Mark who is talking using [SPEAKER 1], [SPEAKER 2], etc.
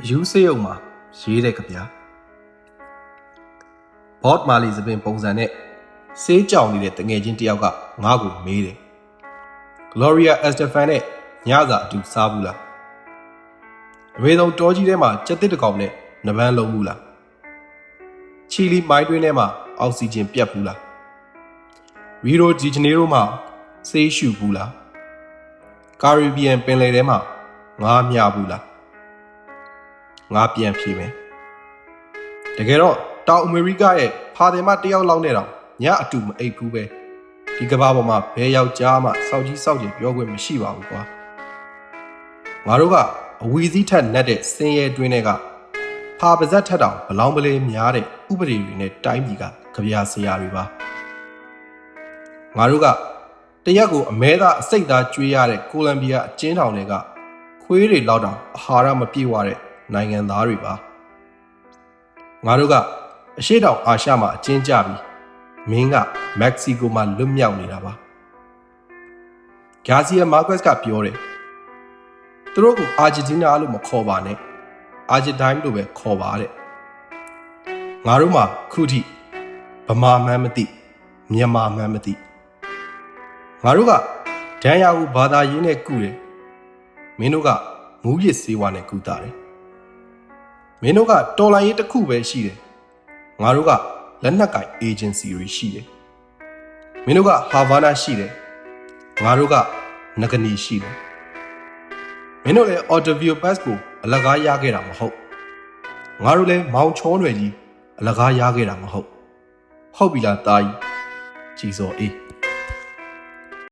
[SPEAKER 1] အယူစေးအောင်မှာရေးတဲ့ကြပြဘော့မာလီစပင်ပုံစံနဲ့ဆေးကြောင်နေတဲ့တငယ်ချင်းတယောက်ကငါ့ကိုမေးတယ် Gloria Estefan နဲ့ညစာအတူစားဘူးလားအမေဆုံးတောကြီးထဲမှာကြက်တစ်တကောင်နဲ့နပန်းလုံးဘူးလားချီလီမိုင်းတွင်းထဲမှာအောက်ဆီဂျင်ပြတ်ဘူးလားရီရိုဂျီဂျနေရိုမှာဆေးရှူဘူးလားကာရီဘီယန်ပင်လယ်ထဲမှာငါးမြဘူးလားငါပြန်ဖြေမယ်တကယ်တော့တောင်အမေရိကရဲ့ဖာတယ်မတယောက်လောက်နဲ့တော့ညအတူမအိပ်ဘူးပဲဒီကဘာပေါ်မှာဘဲယောက်ျားမှစောက်ကြီးစောက်ကြီးပြောခွင့်မရှိပါဘူးကွာငါတို့ကအဝီစည်းထက်နက်တဲ့စင်ရဲတွင်းတွေကဖာပါဇက်ထက်တောင်ဘလောင်ပလေးများတဲ့ဥပဒေတွေနဲ့တိုင်းပြည်ကကြပြဆရာတွေပါငါတို့ကတရက်ကိုအမဲသားအစိတ်သားကျွေးရတဲ့ကိုလံဘီယာအကျဉ်းထောင်တွေကခွေးတွေလောက်တောင်အာဟာရမပြည့်ဝတဲ့နိုင်ငံသားတွေပါငါတို့ကအရှေ့တောင်အာရှမှာအကျဉ်းကျပြီးမင်းကမက္ကဆီကိုမှာလွတ်မြောက်နေတာပါဂါစီယာမာကွက်စ်ကပြောတယ်သူတို့ကအာဂျင်တီးနားလို့မခေါ်ပါနဲ့အာဂျင်တိုင်းလို့ပဲခေါ်ပါတဲ့ငါတို့မှာခုထိဗမာမှန်းမသိမြန်မာမှန်းမသိငါတို့ကဒန်ယာကိုဘာသာရေးနဲ့ကုတယ်မင်းတို့ကမူးယစ်ဆေးဝါးနဲ့ကုတာတယ်မင်းတို့ကတော်လိုင်းရေးတစ်ခုပဲရှိတယ်ငါတို့ကလက်နက်ကင်အေဂျင်စီတွေရှိတယ်မင်းတို့ကဟာဗာနာရှိတယ်ငါတို့ကနဂနီရှိတယ်မင်းတို့လည်းအော်တိုဗီယိုပတ်စ်ကိုအလကားရခဲ့တာမဟုတ်ငါတို့လည်းမောင်ချောနယ်ကြီးအလကားရခဲ့တာမဟုတ်ဟုတ်ပြီလားတာကြီးကြည်စော်အေး